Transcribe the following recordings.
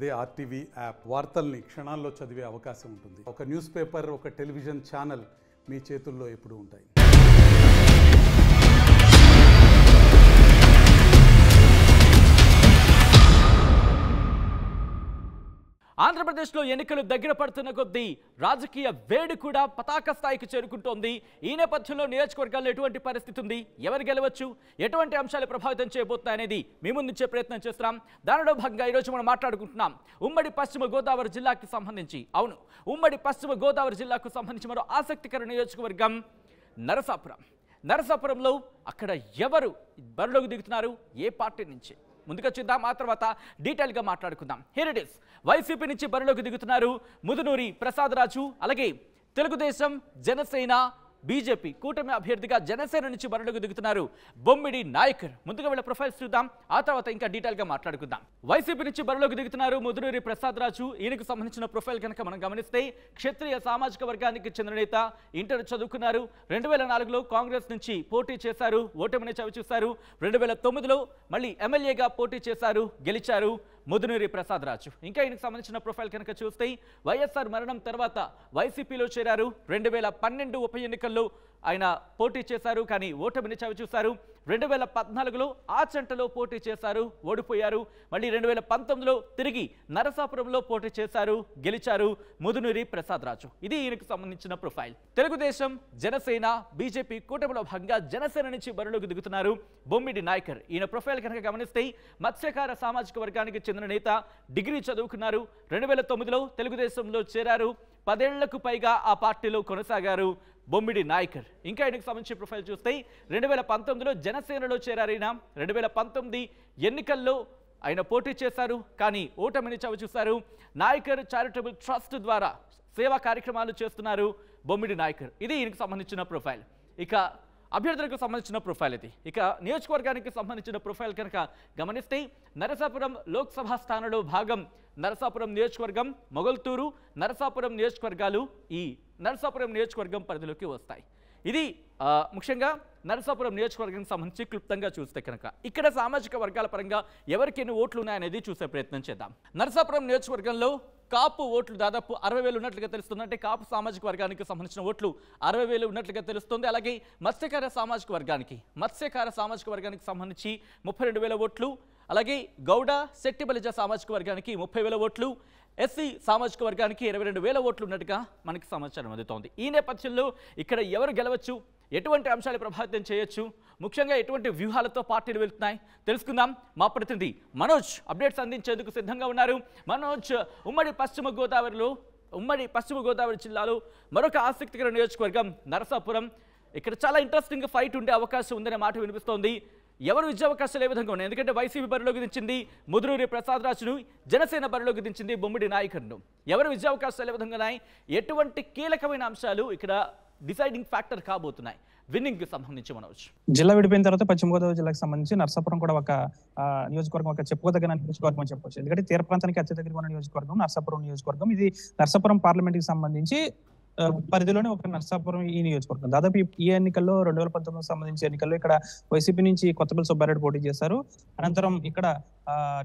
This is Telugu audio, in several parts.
అదే ఆర్టీవీ యాప్ వార్తల్ని క్షణాల్లో చదివే అవకాశం ఉంటుంది. ఒక న్యూస్ పేపర్, ఒక టెలివిజన్ ఛానల్ మీ చేతుల్లో ఎప్పుడూ ఉంటాయి. ఆంధ్రప్రదేశ్లో ఎన్నికలు దగ్గర పడుతున్న కొద్దీ రాజకీయ వేడి కూడా పతాక స్థాయికి చేరుకుంటోంది. ఈ నేపథ్యంలో నియోజకవర్గాల్లో ఎటువంటి పరిస్థితి ఉంది, ఎవరు గెలవచ్చు, ఎటువంటి అంశాలు ప్రభావితం చేయబోతున్నాయనేది మీ ముందుంచే ప్రయత్నం చేస్తున్నాం. దానిలో భాగంగా ఈరోజు మనం మాట్లాడుకుంటున్నాం ఉమ్మడి పశ్చిమ గోదావరి జిల్లాకి సంబంధించి. అవును, ఉమ్మడి పశ్చిమ గోదావరి జిల్లాకు సంబంధించి మరో ఆసక్తికర నియోజకవర్గం నరసాపురం. నరసాపురంలో అక్కడ ఎవరు బరిలోకి దిగుతున్నారు, ఏ పార్టీ నుంచి, ముందుగా చూద్దాం. ఆ తర్వాత డీటెయిల్గా మాట్లాడుకుందాం. Here it is. వైసీపీ నుంచి బరిలోకి దిగుతున్నారు ముదునూరి ప్రసాద్ రాజు, అలాగే తెలుగుదేశం, జనసేన, బీజేపీ కూటమి అభ్యర్థిగా జనసేన నుంచి బరిలోకి దిగుతున్నారు బొమ్మిడి నాయకర్. ముందుగా వీళ్ళ ప్రొఫైల్స్ చూద్దాం, ఆ తర్వాత ఇంకా డీటెయిల్గా మాట్లాడుకుందాం. వైసీపీ నుంచి బరిలోకి దిగుతున్నారు ముదునూరి ప్రసాద్ రాజు. ఈయనకు సంబంధించిన ప్రొఫైల్ కనుక మనం గమనిస్తే క్షత్రియ సామాజిక వర్గానికి చెందిన నేత, ఇంటర్ చదువుకున్నారు. 2004లో కాంగ్రెస్ నుంచి పోటీ చేశారు, ఓటమిని చవిచూశారు. 2009లో మళ్ళీ ఎమ్మెల్యేగా పోటీ చేశారు, గెలిచారు ముదునూరి ప్రసాద్ రాజు. ఇంకా ఈయనకు సంబంధించిన ప్రొఫైల్ కనుక చూస్తే వైఎస్ఆర్ మరణం తర్వాత వైసీపీలో చేరారు. 2012 ఉప ఎన్నికల్లో ఆయన పోటీ చేశారు, కానీ ఓటమిని చవిచూశారు. 2014లో ఆ చెంటలో పోటీ చేశారు, ఓడిపోయారు. మళ్ళీ 2019లో తిరిగి నరసాపురంలో పోటీ చేశారు, గెలిచారు ముదునూరి ప్రసాద్ రాజు. ఇది ఈయనకు సంబంధించిన ప్రొఫైల్. తెలుగుదేశం, జనసేన, బీజేపీ కూటమిలో భాగంగా జనసేన నుంచి బరిలోకి దిగుతున్నారు బొమ్మిడి నాయకర్. ఈయన ప్రొఫైల్ కనుక గమనిస్తే మత్స్యకార సామాజిక వర్గానికి చెందిన నేత, డిగ్రీ చదువుకున్నారు. 2009లో తెలుగుదేశంలో చేరారు. 10 ఏళ్లకు పైగా ఆ పార్టీలో కొనసాగారు బొమ్మిడి నాయకర్. ఇంకా ఆయనకు సంబంధించిన ప్రొఫైల్ చూస్తే 2019లో జనసేనలో చేరారైనా. 2019 ఎన్నికల్లో ఆయన పోటీ చేశారు, కానీ ఓటమిని చవిచూశారు. నాయకర్ చారిటబుల్ ట్రస్ట్ ద్వారా సేవా కార్యక్రమాలు చేస్తున్నారు బొమ్మిడి నాయకర్. ఇది ఈయనకు సంబంధించిన ప్రొఫైల్. ఇక అభ్యర్థులకు సంబంధించిన ప్రొఫైల్ ఇది. ఇక నియోజకవర్గానికి సంబంధించిన ప్రొఫైల్ కనుక గమనిస్తే నరసాపురం లోక్సభ స్థానంలో భాగం నరసాపురం నియోజకవర్గం, మొగల్తూరు, నరసాపురం నియోజకవర్గాలు ఈ నరసాపురం నియోజకవర్గం పరిధిలోకి వస్తాయి. ఇది ముఖ్యంగా నరసాపురం నియోజకవర్గానికి సంబంధించి క్లుప్తంగా చూస్తే కనుక ఇక్కడ సామాజిక వర్గాల పరంగా ఎవరికి ఎన్ని ఓట్లు ఉన్నాయనేది చూసే ప్రయత్నం చేద్దాం. నరసాపురం నియోజకవర్గంలో కాపు ఓట్లు దాదాపు 60,000 ఉన్నట్లుగా తెలుస్తుంది. అంటే కాపు సామాజిక వర్గానికి సంబంధించిన ఓట్లు 60,000 ఉన్నట్లుగా తెలుస్తుంది. అలాగే మత్స్యకార సామాజిక వర్గానికి సంబంధించి 32,000 ఓట్లు. అలాగే గౌడ, శెట్టి బలిజ సామాజిక వర్గానికి 30,000 ఓట్లు. ఎస్సీ సామాజిక వర్గానికి 22,000 ఓట్లు ఉన్నట్టుగా మనకి సమాచారం అందుతోంది. ఈ నేపథ్యంలో ఇక్కడ ఎవరు గెలవచ్చు, ఎటువంటి అంశాలు ప్రభావితం చేయొచ్చు, ముఖ్యంగా ఎటువంటి వ్యూహాలతో పార్టీలు వెళ్తున్నాయి తెలుసుకుందాం. మా ప్రతినిధి మనోజ్ అప్డేట్స్ అందించేందుకు సిద్ధంగా ఉన్నారు. మనోజ్, ఉమ్మడి పశ్చిమ గోదావరి జిల్లాలో మరొక ఆసక్తికర నియోజకవర్గం నరసాపురం. ఇక్కడ చాలా ఇంట్రెస్టింగ్ ఫైట్ ఉండే అవకాశం ఉందనే మాట వినిపిస్తోంది. ఎవరు విజయావకాశాలు ఏ విధంగా ఉన్నాయి? ఎందుకంటే వైసీపీ బరిలోకి దించింది ముదునూరి ప్రసాద్ రాజును, జనసేన బరిలోకి దించింది బొమ్మిడి నాయకర్ను. ఎవరు విజయావకాశాలు ఏ విధంగా ఉన్నాయి, ఎటువంటి కీలకమైన అంశాలు ఇక్కడ డిసైడింగ్ ఫ్యాక్టర్ కాబోతున్నాయి విన్నింగ్ కి సంబంధించి? మనోజ్, జిల్లా విడిపోయిన తర్వాత పశ్చిమ గోదావరి జిల్లాకు సంబంధించి నరసాపురం కూడా ఒక నియోజకవర్గం, ఒక చెప్పుకోదగిన నియోజకవర్గం అని చెప్పొచ్చు. ఎందుకంటే తీర ప్రాంతానికి అత్య దగ్గర ఉన్న నియోజకవర్గం నరసాపురం నియోజకవర్గం. ఇది నరసాపురం పార్లమెంట్ కి సంబంధించి పరిధిలోనే ఒక నరసాపురం ఈ నియోజకవర్గం. దాదాపు ఈ ఎన్నికల్లో 2019 సంబంధించి ఎన్నికల్లో ఇక్కడ వైసీపీ నుంచి కొత్తపల్లి సుబ్బారెడ్డి పోటీ చేశారు. అనంతరం ఇక్కడ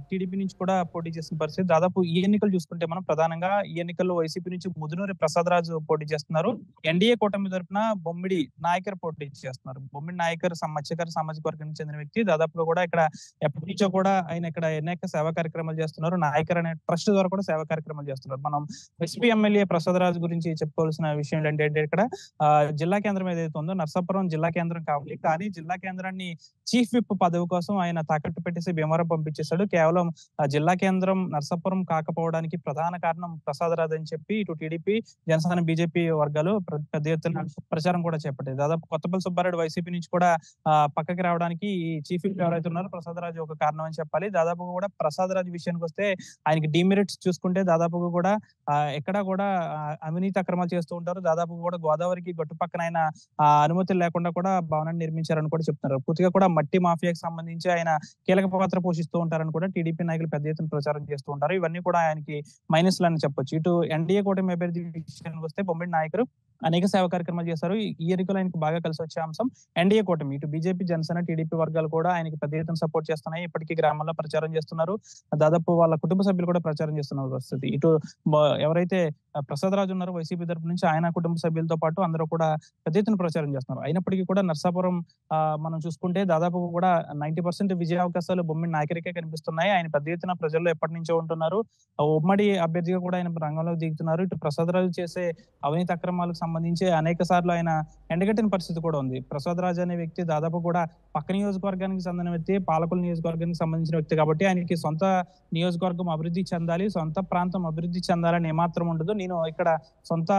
టీడీపీ నుంచి కూడా పోటీ చేసిన పరిస్థితి. దాదాపు ఈ ఎన్నికలు చూసుకుంటే మనం ప్రధానంగా ఈ ఎన్నికల్లో వైసీపీ నుంచి ముదునూరి ప్రసాద్ రాజు పోటీ చేస్తున్నారు. ఎన్డీఏ కూటమి తరపున బొమ్మిడి నాయకర్ పోటీ చేస్తున్నారు. బొమ్మిడి నాయకర్ మత్స్యకార సామాజిక వర్గానికి చెందిన వ్యక్తి. దాదాపుగా కూడా ఇక్కడ ఎప్పటి నుంచో కూడా ఆయన ఇక్కడ అనేక సేవా కార్యక్రమాలు చేస్తున్నారు. నాయకర్ అనే ట్రస్ట్ ద్వారా కూడా సేవా కార్యక్రమాలు చేస్తున్నారు. మనం వైసీపీ ఎమ్మెల్యే ప్రసాద్ రాజు గురించి చెప్పుకోవాల్సిన విషయం ఏంటంటే ఇక్కడ జిల్లా కేంద్రం ఏదైతే ఉందో నరసాపురం జిల్లా కేంద్రం కావాలి, కానీ జిల్లా కేంద్రాన్ని చీఫ్ విప్ పదవి కోసం ఆయన తాకట్టు పెట్టేసి భీమవరం పంపించేశారు. కేవలం జిల్లా కేంద్రం నరసాపురం కాకపోవడానికి ప్రధాన కారణం ప్రసాద్ రాజు అని చెప్పి ఇటు టీడీపీ, జనసేన, బీజేపీ వర్గాలు పెద్ద ఎత్తున ప్రచారం కూడా చేపట్టాయి. దాదాపు కొత్తపల్లి సుబ్బారెడ్డి వైసీపీ నుంచి కూడా పక్కకి రావడానికి ఈ చీఫ్ విప్ ఎవరైతే ఉన్నారో ప్రసాద్ రాజు ఒక కారణం అని చెప్పాలి. దాదాపుగా కూడా ప్రసాద్ రాజు విషయానికి వస్తే ఆయనకి డిమెరిట్స్ చూసుకుంటే దాదాపుగా కూడా ఎక్కడా కూడా అవినీతి అక్రమాలు చేస్తూ ఉంటారు. దాదాపు కూడా గోదావరికి గట్టు పక్కన ఆయన అనుమతులు లేకుండా కూడా భవనాన్ని నిర్మించారని కూడా చెప్తున్నారు. పూర్తిగా కూడా మట్టి మాఫియాకి సంబంధించి ఆయన కీలక పాత్ర పోషిస్తూ ఉంటారు ఉంటారని కూడా టీడీపీ నాయకులు పెద్ద ఎత్తున ప్రచారం చేస్తూ ఉంటారు. ఇవన్నీ కూడా ఆయనకి మైనస్లు అని చెప్పొచ్చు. ఇటు ఎన్డీఏ కూటమి అభ్యర్థి విషయానికి వస్తే బొమ్మిడి నాయకులు అనేక సేవా కార్యక్రమాలు చేశారు. ఈ ఎన్నికలు ఆయనకు బాగా కలిసి వచ్చే అంశం ఎన్డీఏ కూటమి. ఇటు బీజేపీ, జనసేన, టీడీపీ వర్గాలు కూడా ఆయనకి పెద్ద ఎత్తున సపోర్ట్ చేస్తున్నాయి. ఇప్పటికీ గ్రామాల్లో ప్రచారం చేస్తున్నారు. దాదాపు వాళ్ళ కుటుంబ సభ్యులు కూడా ప్రచారం చేస్తున్నారు పరిస్థితి. ఇటు ఎవరైతే ప్రసాద్ రాజు ఉన్నారో వైసీపీ తరపు నుంచి ఆయన కుటుంబ సభ్యులతో పాటు అందరూ కూడా పెద్ద ఎత్తున ప్రచారం చేస్తున్నారు. అయినప్పటికీ కూడా నర్సాపురం మనం చూసుకుంటే దాదాపు కూడా 90% విజయ అవకాశాలు బొమ్మిడి నాయకరికే కనిపిస్తున్నాయి. ఆయన పెద్ద ఎత్తున ప్రజల్లో ఎప్పటి నుంచో ఉంటున్నారు. ఉమ్మడి అభ్యర్థిగా కూడా ఆయన రంగంలోకి దిగుతున్నారు. ఇటు ప్రసాద్ రాజు చేసే అవినీతి అక్రమాలకు సంబంధించి అనేక సార్లు ఆయన ఎండగట్టిన పరిస్థితి కూడా ఉంది. ప్రసాద్ రాజు అనే వ్యక్తి దాదాపు కూడా పక్క నియోజకవర్గానికి చెందిన వ్యక్తి, పాలకుల నియోజకవర్గానికి సంబంధించిన వ్యక్తి కాబట్టి ఆయనకి సొంత నియోజకవర్గం అభివృద్ధి చెందాలి, సొంత ప్రాంతం అభివృద్ధి చెందాలని ఏమాత్రం ఉండదు. నేను ఇక్కడ సొంత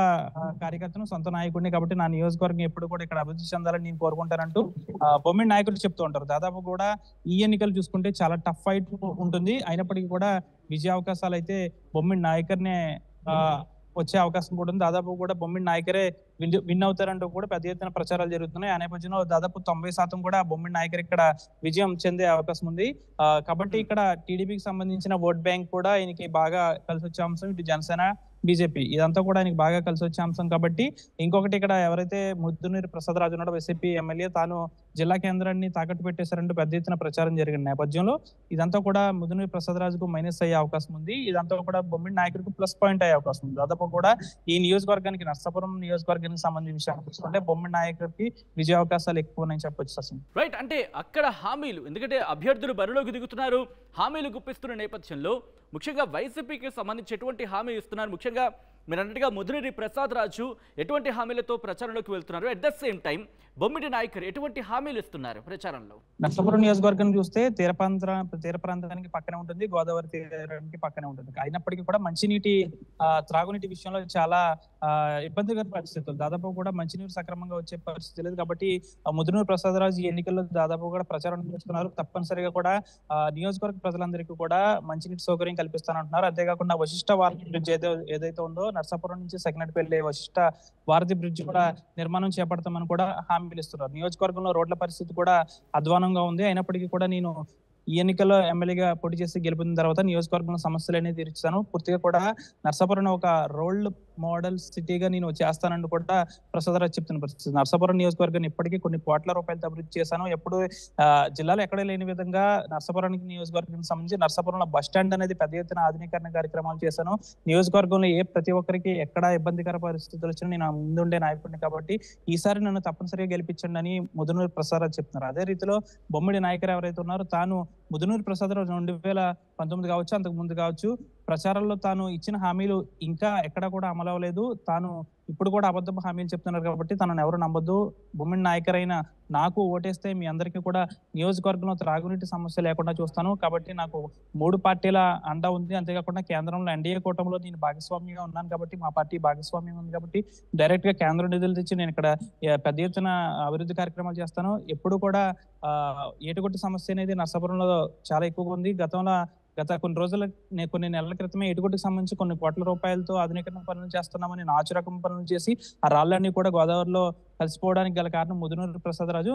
కార్యకర్తను, సొంత నాయకుడిని కాబట్టి నా నియోజకవర్గం ఎప్పుడు కూడా ఇక్కడ అభివృద్ధి చెందాలని నేను కోరుకుంటానంటూ బొమ్మిడి నాయకులు చెప్తూ ఉంటారు. దాదాపు కూడా ఈ ఎన్నికలు చూసుకుంటే చాలా టఫ్ ఫైట్ ఉంటుంది. అయినప్పటికీ కూడా విజయ అవకాశాలు అయితే బొమ్మిడి నాయకర్నే వచ్చే అవకాశం కూడా ఉంది. దాదాపు కూడా బొమ్మిడి నాయకరే విన్ అవుతారంటూ కూడా పెద్ద ఎత్తున ప్రచారాలు జరుగుతున్నాయి. ఆ నేపథ్యంలో దాదాపు 90% కూడా బొమ్మిడి నాయకర్ ఇక్కడ విజయం చెందే అవకాశం ఉంది. కాబట్టి ఇక్కడ టీడీపీకి సంబంధించిన ఓట్ బ్యాంక్ కూడా ఆయనకి బాగా కలిసి వచ్చే అంశం. ఇటు జనసేన, బీజేపీ ఇదంతా కూడా ఆయనకి బాగా కలిసి వచ్చే అంశం. కాబట్టి ఇంకొకటి ఇక్కడ ఎవరైతే ముద్దునూరి ప్రసాద్ రాజు ఉన్నాడో వైసీపీ ఎమ్మెల్యే, తాను జిల్లా కేంద్రాన్ని తాకట్టు పెట్టేశారంటూ పెద్ద ఎత్తున ప్రచారం జరిగిన నేపథ్యంలో ఇదంతా కూడా ముద్దునూరి ప్రసాద్ రాజుకు మైనస్ అయ్యే అవకాశం ఉంది. ఇదంతా కూడా బొమ్మిడి నాయకుడికి ప్లస్ పాయింట్ అయ్యే అవకాశం ఉంది. దాదాపు కూడా ఈ నియోజకవర్గానికి, నర్సాపురం నియోజకవర్గానికి సంబంధించిన విషయాలు చూసుకుంటే బొమ్మిడి నాయకుడికి విజయ అవకాశాలు ఎక్కువ అని చెప్పొచ్చు. సచిన్ రైట్, అంటే అక్కడ హామీలు, ఎందుకంటే అభ్యర్థులు బరిలోకి దిగుతున్నారు, హామీలు గుప్పిస్తున్న నేపథ్యంలో ముఖ్యంగా వైసీపీకి సంబంధించి ఎటువంటి హామీ ఇస్తున్నారు? ముఖ్యంగా మీరు అన్నట్టుగా ముదినేని ప్రసాద్ రాజు ఎటువంటి హామీలతో ప్రచారంలోకి వెళ్తున్నారు? అట్ ద సేమ్ టైం బొమ్మిడి నాయకర్ ఎటువంటి హామీలు ఇస్తున్నారు ప్రచారంలో? నర్సాపురం నియోజకవర్గం చూస్తే తీర ప్రాంతానికి పక్కనే ఉంటుంది, గోదావరి తీరానికి పక్కనే ఉంటుంది. అయినప్పటికీ కూడా మంచినీటి త్రాగునీటి విషయంలో చాలా ఇబ్బందికర పరిస్థితులు, దాదాపు కూడా మంచినీరు సక్రమంగా వచ్చే పరిస్థితి లేదు. కాబట్టి ముదినేని ప్రసాద్ రాజు ఈ ఎన్నికల్లో దాదాపు కూడా ప్రచారం చేస్తున్నారు. తప్పనిసరిగా కూడా నియోజకవర్గ ప్రజలందరికీ కూడా మంచినీటి సౌకర్యం కల్పిస్తానంటున్నారు. అంతేకాకుండా వశిష్ట వారధి బ్రిడ్జ్ ఏదైతే ఉందో నర్సాపురం నుంచి సెకండ్పల్లి వశిష్ట వారధి బ్రిడ్జ్ కూడా నిర్మాణం చేపడతామని కూడా హామీలు ఇస్తున్నారు. నియోజకవర్గంలో రోడ్ల పరిస్థితి కూడా అధ్వానంగా ఉంది. అయినప్పటికీ కూడా నేను ఈ ఎన్నికల్లో ఎమ్మెల్యేగా పోటీ చేసి గెలిపిన తర్వాత నియోజకవర్గంలో సమస్యలు అనేది తీర్చాను. పూర్తిగా కూడా నర్సాపురం ఒక రోల్ మోడల్ సిటీగా నేను చేస్తానని కూడా ప్రసాద్ రాజు చెప్తున్న పరిస్థితి. నర్సాపురం నియోజకవర్గాన్ని ఇప్పటికీ కొన్ని కోట్ల రూపాయలతో అభివృద్ధి చేశాను. ఎప్పుడు జిల్లాలో ఎక్కడే లేని విధంగా నర్సాపురానికి నియోజకవర్గానికి సంబంధించి నర్సాపురంలో బస్ స్టాండ్ అనేది పెద్ద ఎత్తున ఆధునీకరణ కార్యక్రమాలు చేశాను. నియోజకవర్గంలో ప్రతి ఒక్కరికి ఎక్కడ ఇబ్బందికర పరిస్థితులు వచ్చినా నేను ముందుండే నాయకుడిని కాబట్టి ఈసారి నన్ను తప్పనిసరిగా గెలిపించండి అని ముదునూరి ప్రసాద్ రాజు చెప్తున్నారు. అదే రీతిలో బొమ్మిడి నాయకర్ ఎవరైతే ఉన్నారో తాను ముదునూరి ప్రసాద్ రాజు 2019 కావచ్చు, అంతకు ముందు కావచ్చు, ప్రచారంలో తాను ఇచ్చిన హామీలు ఇంకా ఎక్కడ కూడా అమలు అవ్వలేదు. తాను ఇప్పుడు కూడా అబద్ధపు హామీలు చెప్తున్నారు కాబట్టి తనను ఎవరు నమ్మొద్దు. బొమ్మిడి నాయకర్ అయిన నాకు ఓటేస్తే మీ అందరికీ కూడా నియోజకవర్గంలో త్రాగునీటి సమస్య లేకుండా చూస్తాను. కాబట్టి నాకు 3 పార్టీల అండ ఉంది. అంతేకాకుండా కేంద్రంలో ఎన్డీఏ కూటమిలో నేను భాగస్వామ్యంగా ఉన్నాను కాబట్టి, మా పార్టీ భాగస్వామ్యం ఉంది కాబట్టి డైరెక్ట్ గా కేంద్ర నిధులు తెచ్చి నేను ఇక్కడ పెద్ద ఎత్తున అభివృద్ధి కార్యక్రమాలు చేస్తాను. ఎప్పుడు కూడా ఏటుగొట్టి సమస్య అనేది నర్సాపురంలో చాలా ఎక్కువగా ఉంది. గత కొన్ని నెలల క్రితమే ఎటుగొట్టుకు సంబంధించి కొన్ని కోట్ల రూపాయలతో ఆధునీకరణ పనులు చేస్తున్నామని నాచురకం పనులు చేసి ఆ రాళ్ళన్నీ కూడా గోదావరిలో కలిసిపోవడానికి గల కారణం ముదునూరి ప్రసాద్ రాజు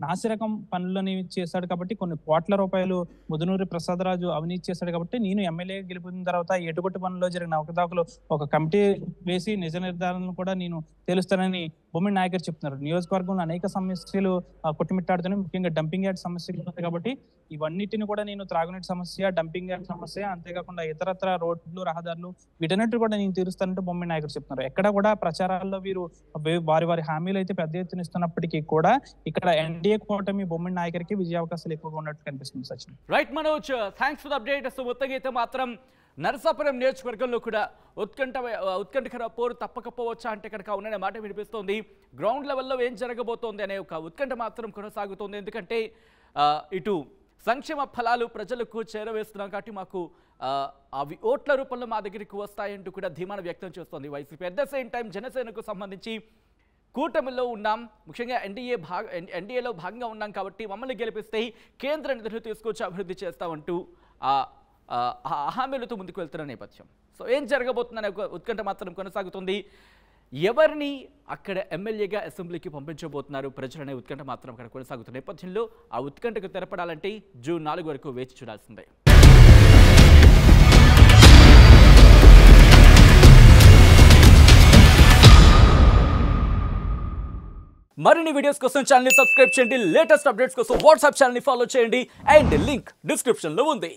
నాసిరకం పనులని చేశాడు కాబట్టి కొన్ని కోట్ల రూపాయలు ముదునూరి ప్రసాద్ రాజు అవినీతి చేశాడు కాబట్టి నేను ఎమ్మెల్యే గెలిపిన తర్వాత ఎటుగొట్టు పనుల్లో జరిగిన అవకతవకలు ఒక కమిటీ వేసి నిజ నిర్ధారణను కూడా నేను తెలుస్తానని బొమ్మిడి నాయకర్ చెప్తున్నారు. నియోజకవర్గంలో అనేక సమస్యలు కొట్టుమిట్టాడుతున్నాయి, ముఖ్యంగా డంపింగ్ యార్డ్ సమస్య ఉంది కాబట్టి ఇవన్నిటిని కూడా నేను త్రాగునీటి సమస్య, డంపింగ్ యార్డ్ సమస్య, అంతేకాకుండా ఇతరత్ర రోడ్లు, రహదారులు వీటన్నిటి కూడా నేను తీరుస్తానంటూ బొమ్మిడి నాయకర్ చెప్తున్నారు. ఎక్కడ కూడా ప్రచారాల్లో వీరు వారి హామీలు అయితే పెద్ద ఎత్తున ఇస్తున్నప్పటికీ కూడా ఇక్కడ ఎన్డీఏ కూటమి బొమ్మిడి నాయకర్కి విజయ అవకాశాలు ఎక్కువగా ఉన్నట్టు కనిపిస్తుంది. Sachin right Manoj, thanks for the update. So మొత్తంగా అయితే మాత్రం నరసాపురం నియోజకవర్గంలో కూడా ఉత్కంఠకర పోరు తప్పకపోవచ్చా అంటే కనుక అవుననే మాట వినిపిస్తోంది. గ్రౌండ్ లెవెల్లో ఏం జరగబోతోంది అనే ఒక ఉత్కంఠ మాత్రం కొనసాగుతోంది. ఎందుకంటే ఇటు సంక్షేమ ఫలాలు ప్రజలకు చేరవేస్తున్నాం కాబట్టి మాకు అవి ఓట్ల రూపంలో మా దగ్గరికి వస్తాయంటూ కూడా ధీమాను వ్యక్తం చేస్తోంది YCP. At the same time జనసేనకు సంబంధించి కూటమిలో ఉన్నాం, ముఖ్యంగా ఎన్డీఏలో భాగంగా ఉన్నాం కాబట్టి మమ్మల్ని గెలిపిస్తే కేంద్ర నిధులు తీసుకొచ్చి అభివృద్ధి చేస్తామంటూ హామీలతో ముందుకు వెళ్తున్న నేపథ్యం. సో ఏం జరగబోతుందనే ఒక ఉత్కంఠ మాత్రం కొనసాగుతుంది. ఎవరిని అక్కడ ఎమ్మెల్యేగా అసెంబ్లీకి పంపించబోతున్నారు ప్రజలనే ఉత్కంఠ మాత్రం అక్కడ కొనసాగుతున్న నేపథ్యంలో ఆ ఉత్కంఠకు తెరపడాలంటే జూన్ 4 వరకు వేచి చూడాల్సిందే. మరిన్ని వీడియోస్ కోసం ఛానల్ ని సబ్స్క్రైబ్ చేయండి. లేటెస్ట్ అప్డేట్స్ కోసం వాట్సాప్ ఛానల్ ని ఫాలో చేయండి. అండ్ లింక్ డిస్క్రిప్షన్ లో ఉంది.